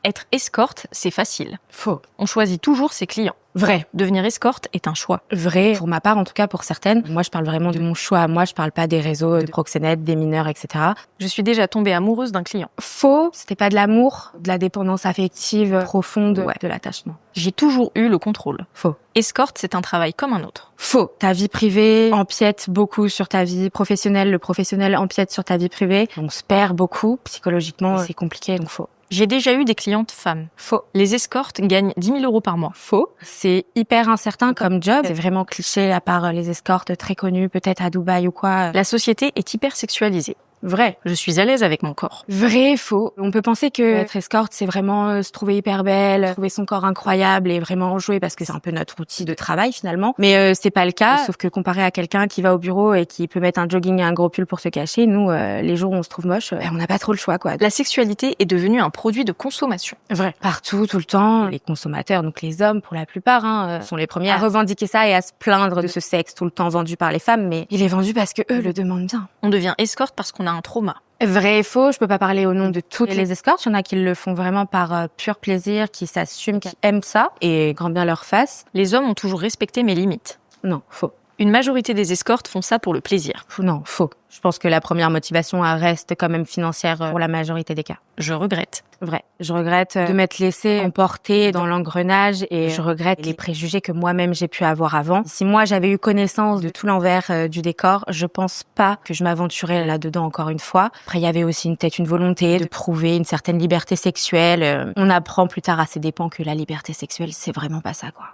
Être escorte, c'est facile. Faux. On choisit toujours ses clients. Vrai. Devenir escorte est un choix. Vrai, pour ma part, en tout cas pour certaines. Moi, je parle vraiment de mon choix. Moi, je parle pas des réseaux de proxénètes, des mineurs, etc. Je suis déjà tombée amoureuse d'un client. Faux, c'était pas de l'amour, de la dépendance affective profonde, de l'attachement. J'ai toujours eu le contrôle. Faux. Escorte, c'est un travail comme un autre. Faux. Ta vie privée empiète beaucoup sur ta vie professionnelle. Le professionnel empiète sur ta vie privée. On se perd beaucoup. Psychologiquement, c'est compliqué, donc faux. J'ai déjà eu des clientes femmes. Faux. Les escortes gagnent 10 000 € par mois. Faux. C'est hyper incertain comme job. C'est vraiment cliché, à part les escortes très connues, peut-être à Dubaï ou quoi. La société est hyper sexualisée. Vrai. Je suis à l'aise avec mon corps. Vrai, faux. On peut penser que être escorte, c'est vraiment se trouver hyper belle, trouver son corps incroyable et vraiment en jouer parce que c'est un peu notre outil de travail finalement. Mais c'est pas le cas. Sauf que comparé à quelqu'un qui va au bureau et qui peut mettre un jogging et un gros pull pour se cacher, nous, les jours où on se trouve moche, on n'a pas trop le choix, quoi. La sexualité est devenue un produit de consommation. Vrai. Partout, tout le temps. Les consommateurs, donc les hommes pour la plupart, sont les premiers à revendiquer ça et à se plaindre de ce sexe tout le temps vendu par les femmes. Mais il est vendu parce que eux le demandent bien. On devient escorte parce qu'on a un trauma. Vrai et faux, je peux pas parler au nom de toutes les escortes. Il y en a qui le font vraiment par pur plaisir, qui s'assument, qui aiment ça et grand bien leur face. Les hommes ont toujours respecté mes limites. Non, faux. Une majorité des escortes font ça pour le plaisir. Non, faux. Je pense que la première motivation reste quand même financière pour la majorité des cas. Je regrette. Vrai. Je regrette de m'être laissée emporter dans l'engrenage et je regrette les préjugés que moi-même j'ai pu avoir avant. Si moi j'avais eu connaissance de tout l'envers du décor, je pense pas que je m'aventurais là-dedans encore une fois. Après, il y avait aussi une volonté de prouver une certaine liberté sexuelle. On apprend plus tard à ses dépens que la liberté sexuelle, c'est vraiment pas ça, quoi.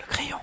Le crayon.